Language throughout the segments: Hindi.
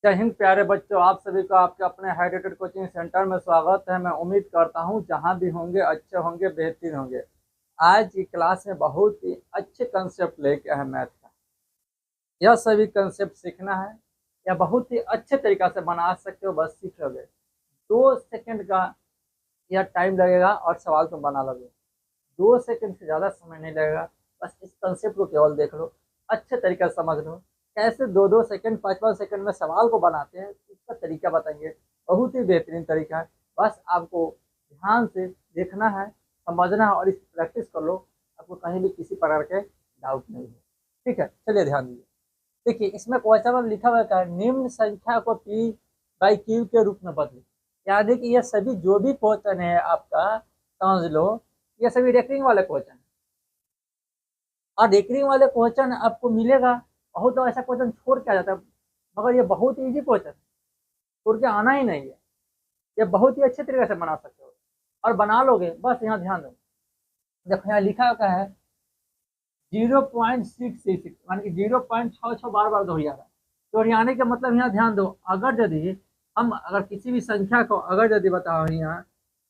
जय हिंद प्यारे बच्चों, आप सभी का आपके अपने हाइड्रेटेड कोचिंग सेंटर में स्वागत है। मैं उम्मीद करता हूं जहां भी होंगे अच्छे होंगे, बेहतरीन होंगे। आज की क्लास में बहुत ही अच्छे कंसेप्ट लेके आए मैथ का। यह सभी कंसेप्ट सीखना है या बहुत ही अच्छे तरीका से बना सकते हो, बस सीख लोगे। 2 सेकंड का यह टाइम लगेगा और सवाल तुम बना लोगे। 2 सेकंड से ज़्यादा समय नहीं लगेगा। बस इस कंसेप्ट को केवल देख लो, अच्छे तरीके से समझ लो। कैसे 2-2 सेकंड 5-5 सेकंड में सवाल को बनाते हैं, इसका तरीका बताएंगे। बहुत ही बेहतरीन तरीका है। बस आपको ध्यान से देखना है, समझना है और इस प्रैक्टिस कर लो। आपको कहीं भी किसी प्रकार के डाउट नहीं है। ठीक है, चलिए ध्यान दीजिए। देखिए, इसमें क्वेश्चन में लिखा हुआ है निम्न संख्या को पी बाई क्यू के रूप में बदले। यानी कि ये सभी जो भी क्वेश्चन है आपका, समझ लो ये सभी रेकरिंग वाले क्वेश्चन। और रेकरिंग वाले क्वेश्चन आपको मिलेगा। बहुत तो ऐसा क्वेश्चन छोड़ के आ जाता है, मगर ये बहुत इजी क्वेश्चन छोड़ के आना ही नहीं है। ये बहुत ही अच्छे तरीके से बना सकते हो और बना लोगे। बस यहाँ ध्यान दो, देखो यहाँ लिखा हुआ है 0.666, यानी कि 0.66 बार बार दोहरा रहा है। दोहराने का मतलब यहाँ ध्यान दो, अगर यदि हम अगर किसी भी संख्या को अगर यदि बताओ यहाँ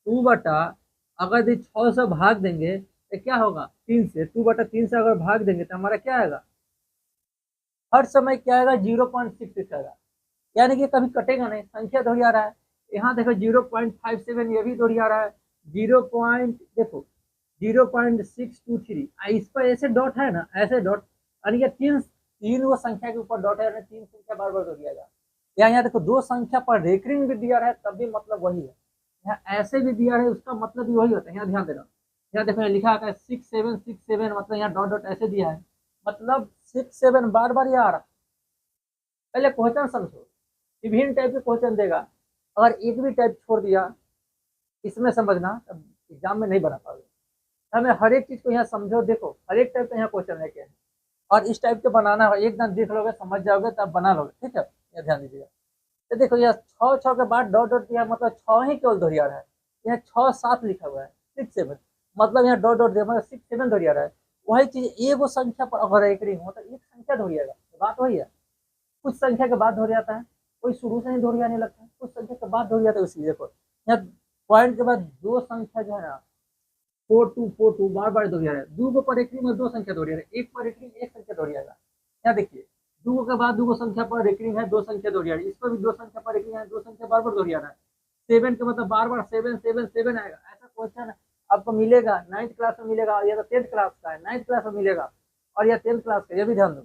2 बटा, अगर यदि 6 से भाग देंगे तो क्या होगा, 3 से। 2/3 से अगर भाग देंगे तो हमारा क्या आएगा, हर समय क्या आएगा, 0.66 आएगा। यानी कि कभी कटेगा नहीं, संख्या दोहरा रहा है। यहाँ देखो 0.57 ये भी दोहरा रहा है। 0. देखो 0.623, इस पर ऐसे डॉट है ना, ऐसे डॉट, यानी कि तीन तीन वो संख्या के ऊपर डॉट है, यानी तीन संख्या बार बार दोहराएगा। यहाँ देखो दो संख्या पर रेकरिंग भी दिया है, तब भी मतलब वही है। यहाँ ऐसे भी दिया है, उसका मतलब भी वही होता है। यहाँ ध्यान देना, यहाँ देखो लिखा है 6767, मतलब यहाँ डॉट डॉट ऐसे दिया है, मतलब 67 बार बार ये आ रहा। पहले क्वेश्चन समझो, विभिन्न टाइप के क्वेश्चन देगा। अगर एक भी टाइप छोड़ दिया इसमें समझना, तब एग्जाम में नहीं बना पाओगे। हमें हर एक चीज को यहाँ समझो, देखो हर एक टाइप का यहाँ क्वेश्चन लेके है और इस टाइप के बनाना है। एकदम देख लोगे, समझ जाओगे, तब बना लोगे। ठीक है, ये ध्यान दीजिएगा। तो देखो यह 6 6 के बाद डॉट डॉट दिया, मतलब 6 ही केवल दोहरा रहा है। यहाँ 6 7 लिखा हुआ है, 6 7, मतलब यहाँ डॉट डॉट दिया, मतलब 6 7 दोहरा रहा है। वही चीज एक वो संख्या पर अगर एक रिंग हो तो एक संख्या दोहराएगा, बात वही है। कुछ संख्या के बाद दोहराता है, कोई शुरू से ही दोहराने लगता है, कुछ संख्या के बाद दोहराता है। उसकी देखो यहाँ पॉइंट के बाद दो संख्या जो है ना, 4242 बार बार दोहरा है। दो पर एक में दो संख्या दोहरा है, एक पर एक संख्या दोहराएगा। यहाँ देखिए दो के बाद दो संख्या पर रेकरिंग है, दो संख्या दोहरा है। इस पर भी दो संख्या पर रेकरिंग है, दो संख्या बार बार दोहरा है। 7 के मतलब बार बार 7 7 7 आएगा। ऐसा क्वेश्चन आपको मिलेगा 9th क्लास में मिलेगा, और यह तो 10th क्लास का है, 9th क्लास में मिलेगा, और यह 10th क्लास का। यह भी ध्यान दो,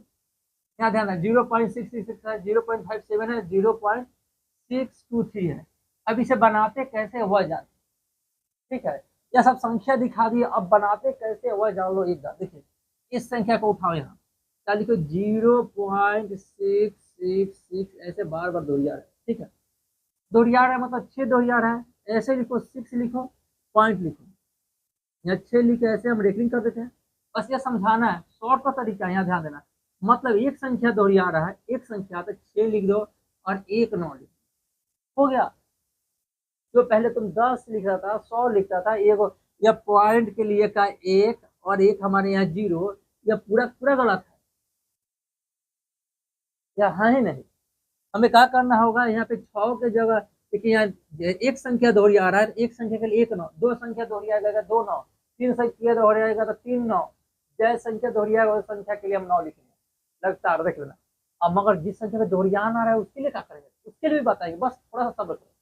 यहाँ ध्यान है 0.666 है, 0.57 है, 0.623 है। अब इसे बनाते कैसे हुआ जाए, ठीक है। यह सब संख्या दिखा दी, अब बनाते कैसे हुआ जान लो एक बार। देखिए इस संख्या को उठाओ, यहाँ क्या लिखो, 0.666, ऐसे बार बार दोहरा रहा है। ठीक है, दोहरा रहा है मतलब 6 दोहरा रहा है। ऐसे लिखो, 6 लिखो, पॉइंट लिखो, यहाँ 6 लिखे, ऐसे हम रेकरिंग कर देते हैं। बस ये समझाना है, शॉर्ट का तरीका। यहाँ ध्यान देना, मतलब एक संख्या दोहरा रहा है, एक संख्या तो 6 लिख दो और एक 9 लिख दो, हो गया। जो पहले तुम 10 लिख रहा था, 100 लिखता था, एक या पॉइंट के लिए का एक और एक हमारे यहाँ 0, यह पूरा पूरा गलत है, या है ही नहीं। हमें क्या करना होगा, यहाँ पे 6 की जगह, देखिए यहाँ एक संख्या दोहरी आ रहा है, एक संख्या के लिए एक 9, दो संख्या दोहरी आ जाएगा 2 9, तीन संख्या दोहरी आएगा तो 3 9। जय संख्या दोहरी आएगा उस संख्या के लिए हम 9 लिखेंगे, लगता है, देख लेना। अब मगर जिस संख्या में दोहरियान आ रहा है उसके लिए क्या करेंगे, उसके लिए भी बताइए, बस थोड़ा सा सब्र करो।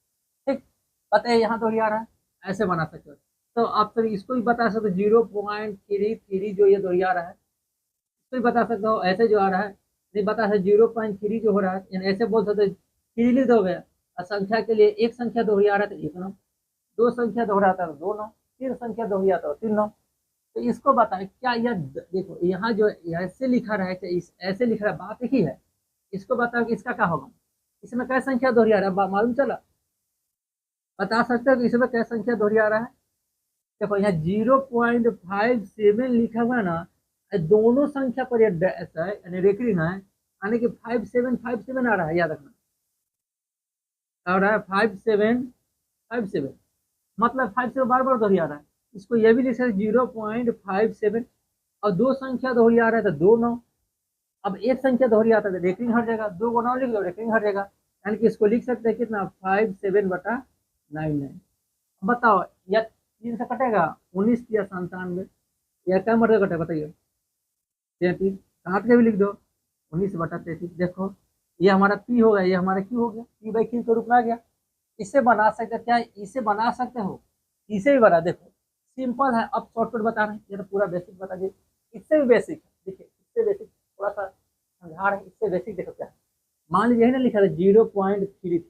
ठीक, पता है यहाँ दोहरी आ रहा है, ऐसे बना सकते हो। तो आप तो इसको भी बता सकते हो, 0.33 जो ये दोहरी आ रहा है, इसको भी बता सकते हो। ऐसे जो आ रहा है नहीं बता सकते, 0.3 जो हो रहा है, यानी ऐसे बोल सकते, 3 लिख दोगे। और संख्या के लिए एक संख्या दोहरी आ रहा है तो एक 9, दो संख्या दोहराता है तो 2 9, तीन संख्या दोहरी आता है तो 3 9। तो इसको बताएं क्या यह, देखो यहाँ जो ऐसे लिखा रहा है, इस ऐसे लिख रहा है, बात एक ही है। इसको बताओ कि इसका क्या होगा, इसमें क्या संख्या दोहरी आ रहा है, मालूम चला, बता सकते हो कि इसमें क्या संख्या दोहरी आ रहा है। देखो यहाँ 0.57 लिखा हुआ है ना, दोनों संख्या पर ये ऐसा है, यानी रेकरिंग है, यानी कि 5757 आ रहा है, याद रखना। आ रहा है 5757, मतलब 57 बार बार दोहरी आ रहा है। इसको ये भी लिख सकते 0.57, और दो संख्या दोहरी आ रहा है तो 2 9। अब एक संख्या दोहरी आता है तो रेकरिंग हट जाएगा, 2 को 9 लिख लो, रेकरिंग हट जाएगा। यानी कि इसको लिख सकते हैं कितना 57/99। बताओ या 3 से कटेगा 19 या 97, या क्या मर्द कटेगा बताइए। 33 काट के भी लिख दो 19/33। देखो ये हमारा पी हो गया, ये हमारा क्यू हो गया, पी बाई क्यू के रूप में आ गया। इसे बना सकते क्या, इसे बना सकते हो, इसे भी बना। देखो सिंपल है, अब शॉर्टकट बता रहे हैं, ये तो पूरा बेसिक बता दिए। इससे भी बेसिक है, देखिए इससे बेसिक थोड़ा सा समझा रहे हैं। इससे बेसिक देखो क्या है, मान लीजिए ना लिखा था 0.33,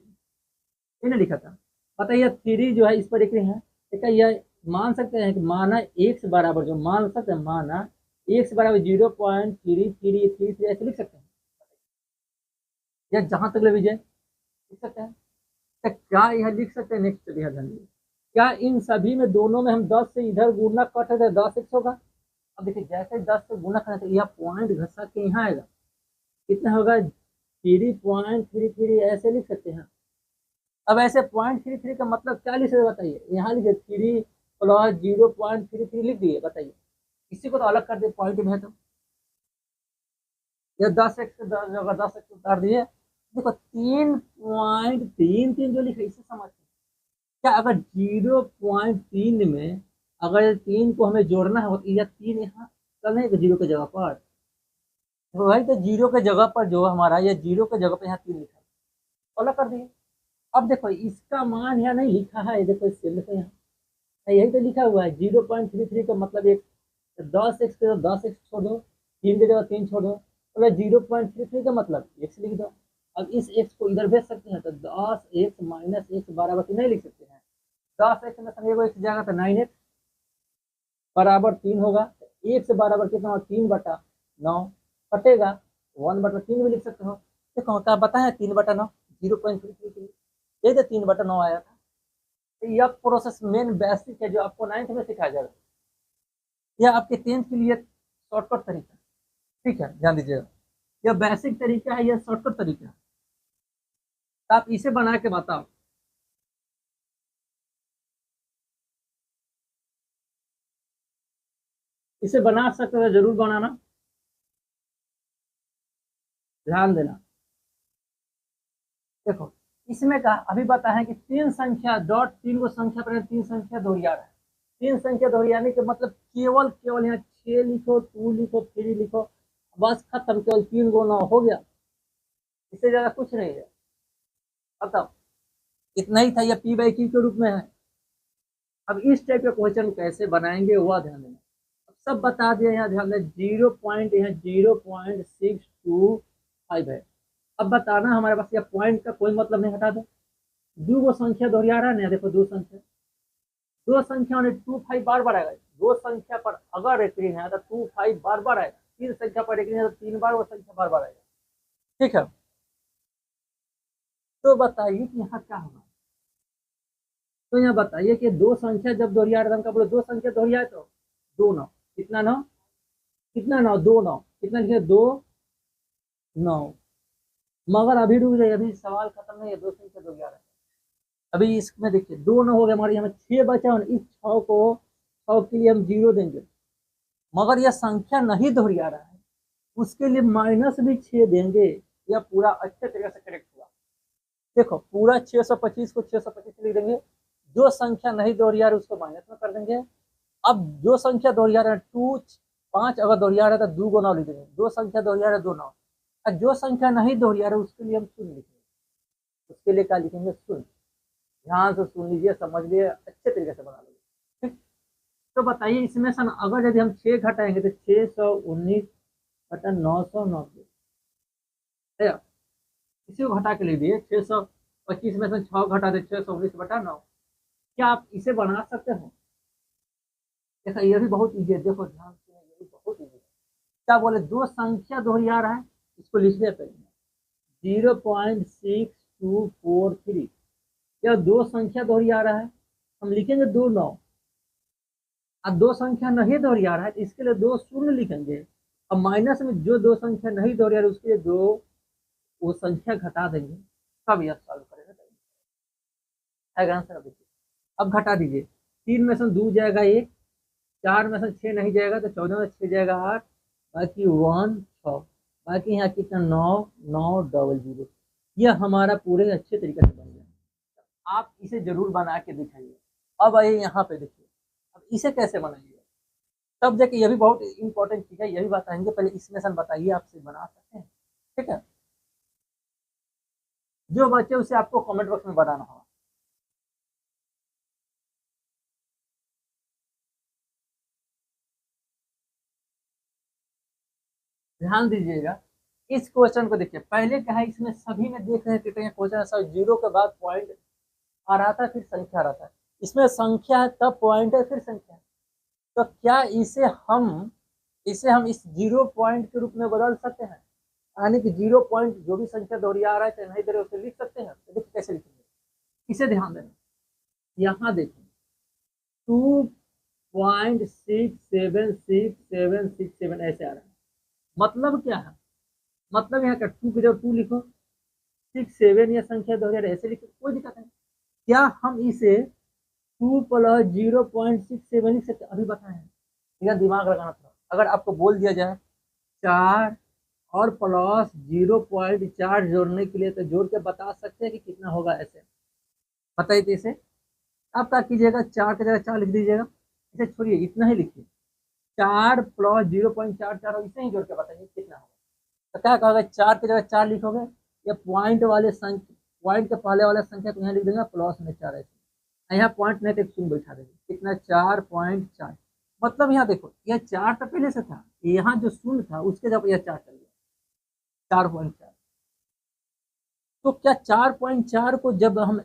ये ना लिखा था। पता है ये 3 जो है इस पर एक है, ठीक है। यह मान सकते हैं कि माना x बराबर, जो मान सकते हैं माना x बराबर 0.3333 ऐसे लिख सकते हैं, या जहां तक ले लीजिए लिख सकते हैं। तो क्या यह लिख सकते हैं, नेक्स्ट चलिए ध्यान दीजिए, क्या इन सभी में दोनों में हम 10 से इधर गुना करते थे 10x होगा। अब देखिए जैसे 10 से गुना करें तो यह पॉइंट घसा के यहाँ आएगा, कितना होगा 3.33 ऐसे लिख सकते हैं। अब ऐसे 0.33 का मतलब क्या लिख सकते बताइए, यहाँ लिखिए 3 प्लस 0.33 लिख दिए, बताइए इसी को तो अलग कर दिए पॉइंट में है तो, या 10x जगह 10x उतार दिए। देखो 3.33 जो लिखा इसे समझते हैं क्या, अगर 0.3 में अगर 3 को हमें जोड़ना है तो या 3 यहाँ करना है जीरो की जगह पर, तो भाई तो जीरो के जगह पर जो हमारा, या जीरो के जगह पर यहाँ 3 लिखा है, अलग कर दिए। अब देखो इसका मान यहाँ नहीं लिखा है, देखो इससे लिखो यहाँ, यही तो लिखा हुआ है 0.33 का मतलब एक 10x के 10x छोड़ दो, 3 की जगह 3 छोड़ दो, मतलब 0.33 का मतलब x लिख दो। अब इस x को इधर भेज सकते हैं तो 10x माइनस x बराबर नहीं लिख सकते हैं, 10x में समझेगा x जाएगा तो 9x बराबर 3 होगा, x बराबर कितना होगा 3/9 कटेगा 1/3 भी लिख सकते हो। देखो क्या बताया 3/9 0.33, यही तो 3/9 आया था। तो यह प्रोसेस मेन बेसिक है जो आपको 9th में सिखाया जाएगा, यह आपके 10th के लिए शॉर्टकट तरीका, ठीक है ध्यान दीजिएगा। यह बेसिक तरीका है, यह शॉर्टकट तरीका है, तो आप इसे बना के बताओ। इसे बना सकते हो, जरूर बनाना, ध्यान देना। देखो इसमें का अभी बताया है कि 3 संख्या डॉट 3 को संख्या पर 3 संख्या दोहरा रहा है। 3 संख्या दोहराने के मतलब केवल केवल यहाँ 6 लिखो 2 लिखो 3 लिखो, बस खत्म, केवल 3 गुना हो गया, इससे ज्यादा कुछ नहीं है। खत्म, इतना ही था, यह पी बाई क्यू के रूप में है। अब इस टाइप का क्वेश्चन कैसे बनाएंगे वह ध्यान देना। अब सब बता दिया, यहाँ ध्यान दें 0.625 है। अब बताना हमारे पास यह पॉइंट का कोई मतलब नहीं, हटा दो। दो वो संख्या दोहरा रहा है ना, देखो दो संख्या में 25 बार बार आएगा, दो संख्या पर अगर रेकरिंग है तो 25 बार बार आएगा, तीन संख्या पर रेकरिंग है तो 3 बार वो संख्या बार बार आएगा, ठीक है। तो बताइए कि यहाँ क्या होगा, तो यहाँ बताइए कि दो संख्या जब दोहरिया रहा था, बोले दो संख्या दोहरिया है तो 2 9, कितना 9, कितना 9 2 9, कितना लिखे 2 9। मगर अभी रुक जाइए, अभी सवाल खत्म नहीं है, दो संख्या दोहरिया रहा है। अभी इसमें देखिए 2 9 हो गया हमारे, यहाँ 6 बचा और इस 6 को 6 के लिए हम 0 देंगे, मगर यह संख्या नहीं दोहरिया रहा है, उसके लिए माइनस भी 6 देंगे। यह पूरा अच्छे तरीके से करेक्ट हुआ। देखो पूरा 625 को 625 लिख देंगे, जो संख्या नहीं दोहरिया रहा है उसको माइनस में कर देंगे। अब जो संख्या दोहरिया रहा है 2 5 अगर दोहरिया रहा है तो 2 गुना लिख देंगे, दो संख्या दोहरिया रहा है 2 9, और जो संख्या नहीं दोहरिया रहा है उसके लिए हम शून्य लिखेंगे, उसके लिए क्या लिखेंगे शून्य। ध्यान से सुन लीजिए, समझ लीजिए, अच्छे तरीके से बना लीजिए, ठीक। तो बताइए इसमें से अगर यदि हम 6 घटाएंगे तो 619/990, इसी को घटा के लिख दिए 625 में से 6 घटा दे 619/9। क्या आप इसे बना सकते हो, देखो ये भी बहुत ईजी है, देखो ध्यान से, ये भी बहुत ईजी है। क्या बोले दो संख्या दोहरिया रहा है, इसको लिखने पड़ेगा 0.6243, या दो संख्या दोहरिया रहा है, हम लिखेंगे 2 9। अब दो संख्या नहीं दोहरिया रहा है तो इसके लिए 2 शून्य लिखेंगे, अब माइनस में जो दो संख्या नहीं दोहरिया रहा है उसके लिए 2 वो संख्या घटा देंगे, तब यह सॉल्व करेगा, है आंसर। देखिए अब घटा दीजिए, 3 में से 2 जाएगा 1, 4 में से 6 नहीं जाएगा तो 14 में 6 जाएगा 8, बाकी 1 6, बाकी यहाँ कितना 9 9 डबल 0, ये हमारा पूरे अच्छे तरीके से बन गया। आप इसे जरूर बना के दिखाइए। अब आइए यहाँ पे देखिए, अब इसे कैसे बनाइए, तब देखिए ये भी बहुत इंपॉर्टेंट चीज है, ये भी बताएंगे। पहले इसमें सन बताइए, आप इसे बना सकते हैं, ठीक है। जो बच्चे उसे आपको कमेंट बॉक्स में बताना होगा। ध्यान दीजिएगा, इस क्वेश्चन को देखिए। पहले क्या है, इसमें सभी में देख रहे थे क्वेश्चन ऐसा, जीरो के बाद पॉइंट आ रहा था, फिर संख्या आ रहा था। इसमें संख्या है तब पॉइंट है फिर संख्या है। तो क्या इसे हम इस जीरो पॉइंट के रूप में बदल सकते हैं? यानी कि जीरो पॉइंट जो भी संख्या दोहरा रहा है चाहे नहीं दे रहे उसे लिख सकते हैं। तो देखिए कैसे लिखेंगे, इसे ध्यान देना। यहाँ देखिए 2.67667 ऐसे आ रहा है। मतलब क्या है, मतलब यहाँ का टू की जगह टू लिखो, 67 या संख्या दोहरा ऐसे लिखो, कोई दिक्कत नहीं। क्या हम इसे 2+0.67 लिख सकते? अभी बताएं, यह दिमाग लगाना था। अगर आपको बोल दिया जाए 4 और प्लस 0.4 जोड़ने के लिए, तो जोड़ के बता सकते हैं कि कितना होगा? ऐसे बताइए। तो इसे आप क्या कीजिएगा, 4 की जगह 4 लिख दीजिएगा। इसे छोड़िए, इतना ही लिखिए, 4+0.44, इसे ही जोड़ के बताइए कितना होगा। तो क्या कहोगे, 4 की जगह 4 लिखोगे, या पॉइंट वाले संख्या, पॉइंट के पहले वाला संख्या को यहाँ लिख देंगे प्लस में 4 ऐसे। यहाँ पॉइंट नहीं तो शून्य बैठा देंगे, कितना 4.4। मतलब यहाँ देखो, यह 4 तो पहले से था, यहाँ जो शून्य था उसके जब यह 4 चल गया, 4.4। तो क्या 4.4 को जब हम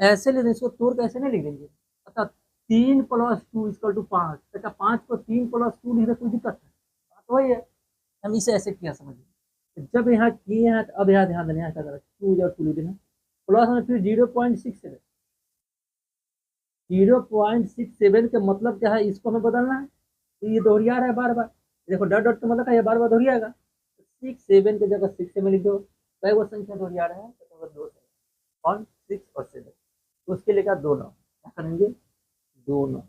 ऐसे ले दें, इसको तोड़ के ऐसे नहीं लिख देंगे? अर्थात 3+2=5। तो क्या 5 को 3+2 लिख दे, कोई दिक्कत है? बात वही है, हम इसे ऐसे किया समझिए। तो जब यहाँ किए हैं, तो अब यहाँ ध्यान देना, यहाँ क्या करें, 2 और 2 लिख देना, प्लस में फिर 0.67। 0.67 का मतलब क्या है, इसको हमें बदलना है। तो ये दोहरिया रहा है बार बार, देखो डॉट डॉट का मतलब है ये बार बार दोहरियाएगा। 6 7 की जगह 6 7 लिख दो। कई वो संख्या दोहरिया रहा है, तो दो से 1 6 और 7, तो उसके लिए क्या, 2 9। क्या करेंगे, 2 9।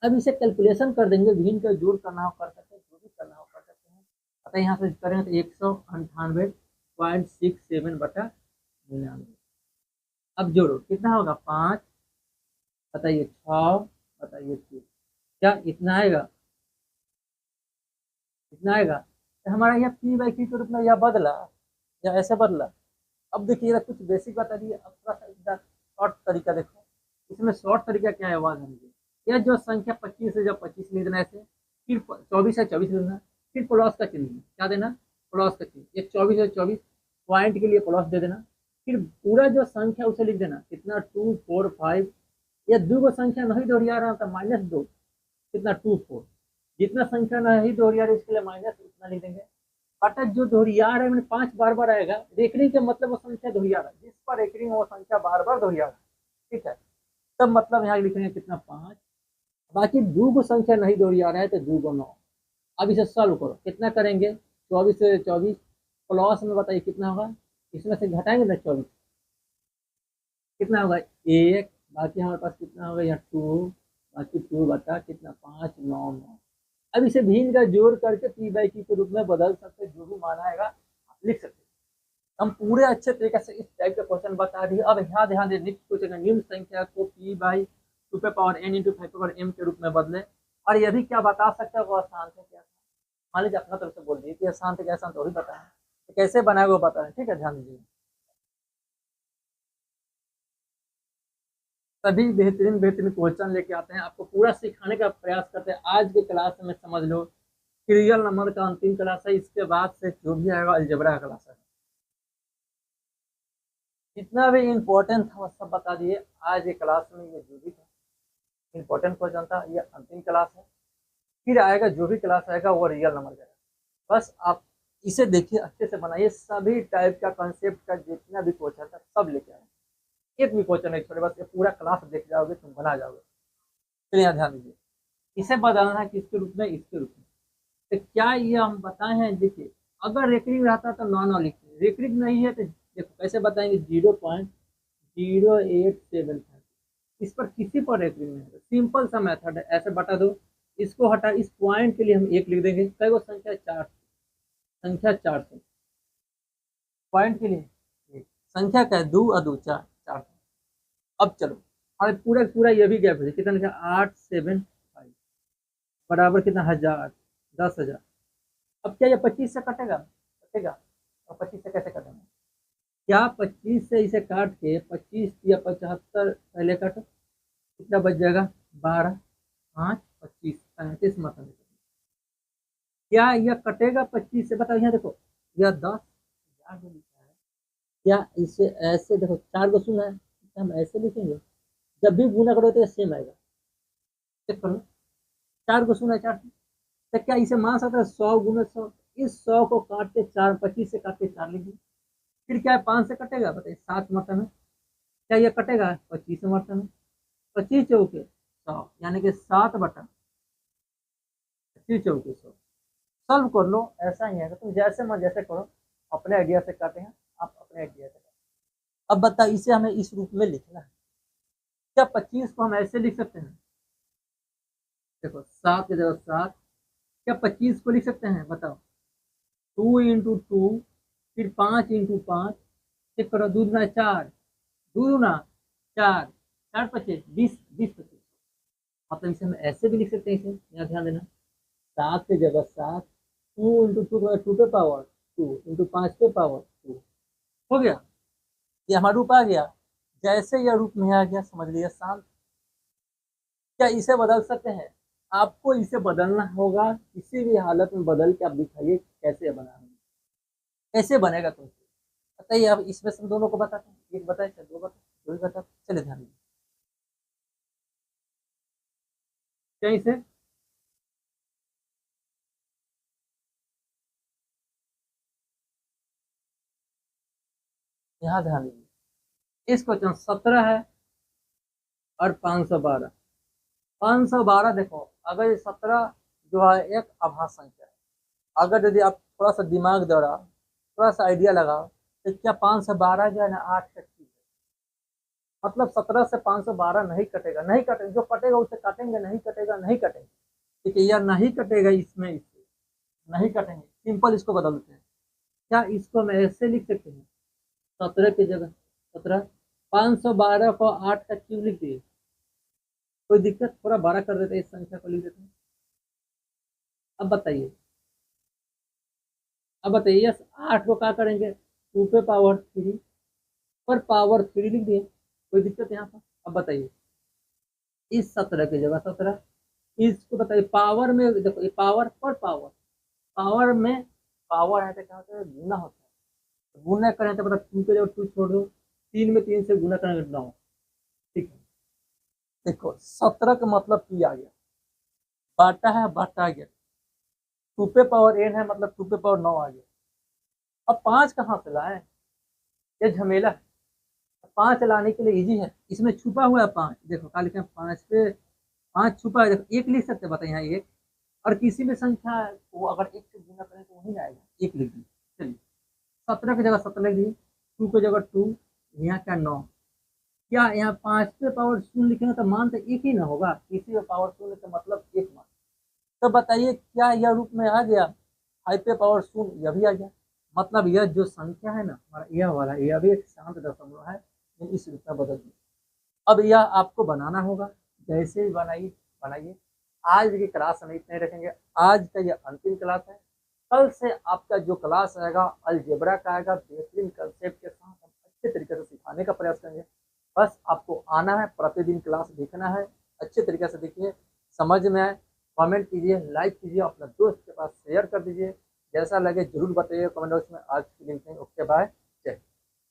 अब इसे कैलकुलेशन कर देंगे, भिन्न का जोड़ करना हो कर सकते हैं, जो भी करना हो कर सकते हैं। अतः यहाँ से करेंगे तो 198.67/99। अब जोड़ो, कितना होगा, 5, बताइए 6, बताइए 3। क्या इतना आएगा, इतना आएगा? तो हमारा यहाँ P/Q के रूप में यह बदला या ऐसे बदला। अब देखिएगा, कुछ बेसिक बता दिए, अब थोड़ा सा शॉर्ट तरीका देखो। इसमें शॉर्ट तरीका क्या है, आवाज समझिए। यह जो संख्या 25 है, जब 25 लिख देना ऐसे, फिर 24 है 24 लिख देना, फिर प्लस का चिन्ह, क्या देना, प्लस का चिन्ह। एक 24 है 24, पॉइंट के लिए प्लस दे देना, फिर पूरा जो संख्या उसे लिख देना, कितना 2 4 5। या दो को संख्या नहीं दोहरिया रहा था, -2, कितना 2 4। जितना संख्या नहीं दोहरिया रहा इसके लिए माइनस उतना लिख देंगे। अर्थात जो दोहरिया रहा है मैंने 5 बार बार आएगा, रेकरिंग का मतलब वो संख्या दोहरिया रहा है, जिस पर रेकरिंग वो संख्या बार बार दोहरिया रहा है, ठीक है। तब मतलब यहाँ लिखेंगे कितना, 5। बाकी दो को संख्या नहीं दोहरिया रहा है तो 2 को 9। अब इसे सॉल्व करो, कितना करेंगे, 24 से 24 प्लस में बताइए कितना होगा, इसमें से घटाएंगे ना 24, कितना होगा 1। बाकी हमारे पास कितना होगा, यहाँ 2, बाकी 2 बता कितना 5 9 9। अब इसे भिन्न का जोड़ करके P/Q के रूप में बदल सकते, जो भी माना आएगा आप लिख सकते। हम पूरे अच्छे तरीके से इस टाइप का क्वेश्चन बता दिए। अब यहाँ ध्यान दें, नेक्स्ट क्वेश्चन, निम्न संख्या को P/2n×5m के रूप में बदले। और यह भी क्या बता सकता है वो आसान से क्या, मान लीजिए अपना तरफ से बोल दिए कि आसान से क्या, आसान तो वही बताएं, तो कैसे बनाए वो बताएं, ठीक है। ध्यान दीजिए, सभी बेहतरीन बेहतरीन क्वेश्चन लेके आते हैं, आपको पूरा सिखाने का प्रयास करते हैं। आज के क्लास में समझ लो कि रियल नंबर का अंतिम क्लास है, इसके बाद से जो भी आएगा अलजेब्रा का क्लास है। जितना भी इम्पोर्टेंट था वो सब बता दिए आज के क्लास में। ये जो भी था इम्पोर्टेंट क्वेश्चन था, ये अंतिम क्लास है। फिर आएगा जो भी क्लास आएगा वो रियल नंबर का। बस आप इसे देखिए, अच्छे से बनाइए, सभी टाइप का कंसेप्ट का जितना भी क्वेश्चन था सब लेके आए। एक भी क्वेश्चन नहीं छोड़े, बस ये पूरा क्लास देख जाओगे तुम बना जाओगे। चलिए यहाँ ध्यान दीजिए, इसे बदलना है किसके रूप में, इसके रूप में। तो क्या ये हम बताए हैं, देखिए अगर रेकरिंग रहता तो 9 9 लिखते, रेकरिंग नहीं है तो देखो कैसे बताएंगे, 0.0875। इस पर किसी पर रेकरिंग नहीं है, सिंपल सा मेथड है, ऐसे बता दो, इसको हटा, इस पॉइंट के लिए हम 1 लिख देंगे। कई वो संख्या 4, संख्या 4 से पॉइंट के लिए 1। संख्या क्या है, 2 और 2 4 4। अब चलो और पूरा पूरा ये भी गैप है, कितना लिखा 875 बराबर कितना 1000 10,000। अब क्या ये 25 से कटेगा, कटेगा। और 25 से कैसे कटेगा, क्या 25 से इसे काट के 25 या 75 पहले काटो, कितना बच जाएगा 12 5 25 35 मतलब क्या यह कटेगा 25 से, बताओ यहाँ देखो यह 10,000 जो लिखा है, क्या इसे ऐसे देखो 4 को शून्य है, क्या हम ऐसे लिखेंगे, जब भी गुना करो तो सेम आएगा, चेक करो 4 को शून्य 4 तो क्या इसे मान सकते हैं 100 × 100, इस 100 को काट के 4 25 से काट के 4 लिख दिए, फिर क्या है 5 से कटेगा, बताइए 7 मतलब है, क्या यह कटेगा 25 मतलब में, 25 चौके 100 यानी कि 7/25 चौके 100। सॉल्व कर लो, ऐसा ही है, तुम जैसे मन जैसे करो, अपने आइडिया से काटे हैं आप, अपने आइडिया से काटे। अब बता इसे हमें इस रूप में लिखना है, क्या 25 को हम ऐसे लिख सकते हैं, देखो 7 की जगह 7, क्या 25 को लिख सकते हैं, बताओ 2 × 2 फिर 5 × 5, चेक करो 2 दूना 4 2 दूना 4 4 25 20 20 25, मतलब इसे हम ऐसे भी लिख सकते हैं, इसे यहाँ ध्यान देना 7 की जगह 7 2 × 2 2 पे पावर 2 × 5 पे पावर 2 हो गया, ये हमारा रूप आ गया। जैसे यह रूप में आ गया समझ लिया शांत। क्या इसे बदल सकते हैं, आपको इसे बदलना होगा, किसी भी हालत में बदल के आप दिखाइए कैसे बना है, कैसे बनेगा तुमसे बताइए। आप इसमें से दोनों को बताते हैं, एक बताए चाहे दो बताए, दो ही बताते, चलिए ध्यान दीजिए क्या इसे, यहाँ ध्यान दीजिए इस क्वेश्चन 17 है और 512 512 देखो, अगर ये 17 जो है एक आभास संख्या है, अगर यदि आप थोड़ा सा दिमाग दौड़ा थोड़ा सा आइडिया लगाओ तो क्या 512 जो है ना 8 तक की है, मतलब 17 से 512 नहीं कटेगा, नहीं कटेगा, जो कटेगा उसे काटेंगे, नहीं कटेगा नहीं कटेंगे, ठीक है, या नहीं कटेगा इसमें इससे नहीं कटेंगे, सिंपल इसको बदल देते हैं। क्या इसको हम ऐसे लिख सकते हैं 17 की जगह 17, 512 को 8 का क्यूब लिख दिए, कोई दिक्कत, थोड़ा बड़ा कर देते हैं इस संख्या को लिख देते हैं। अब बताइए, अब बताइए यस 8 को क्या करेंगे 2 पे पावर 3 पर पावर 3 लिख दिए, कोई दिक्कत यहाँ पर। अब बताइए इस 17 की जगह 17, इसको बताइए पावर में देखो, ये पावर पर पावर, पावर में पावर है तो क्या होता है गुना होता है, गुना करें तो मतलब 2 के जगह 2 छोड़ दो, 3 में 3 से गुना करेंगे 9, ठीक है। देखो 17 का मतलब 2 आ गया, बाटा है बाटा आ गया, 2 पे पावर n है मतलब 2 पे पावर 9 आ गया। अब 5 कहाँ से लाए, ये झमेला है, 5 लाने के लिए इजी है, इसमें छुपा हुआ है 5, देखो क्या लिखे 5 पे 5 छुपा है, देखो 1 लिख सकते हैं, बताइए यहाँ 1, और किसी भी संख्या को अगर 1 से गुना करें तो वही ना आएगा, 1 लिख दी, चलिए 17 की जगह 17 लिख दी, 2 की जगह 2, यहाँ क्या 9, क्या यहाँ 5 पे पावर शून्य लिखेंगे तो मान तो एक ही ना होगा, किसी पे पावर शून्य का मतलब एक मान, तो बताइए क्या यह रूप में आ गया, 5 पे पावर शून्य यह भी आ गया, मतलब यह जो संख्या है ना हमारा यह वाला, यह भी एक शांत दशमलव है, इस रूप में बदल दिया। अब यह आपको बनाना होगा, जैसे ही बनाइए बनाइए। आज की क्लास हम इतने रखेंगे, आज का यह अंतिम क्लास है, कल से आपका जो क्लास आएगा अलजेब्रा का आएगा, बेहतरीन कंसेप्ट के साथ हम अच्छे तरीके से सिखाने का प्रयास करेंगे। बस आपको आना है, प्रतिदिन क्लास देखना है, अच्छे तरीके से देखिए, समझ में आए कमेंट कीजिए, लाइक कीजिए, अपना दोस्त के पास शेयर कर दीजिए, जैसा लगे जरूर बताइए कमेंट बॉक्स में। आज की लिंक ओके बाय।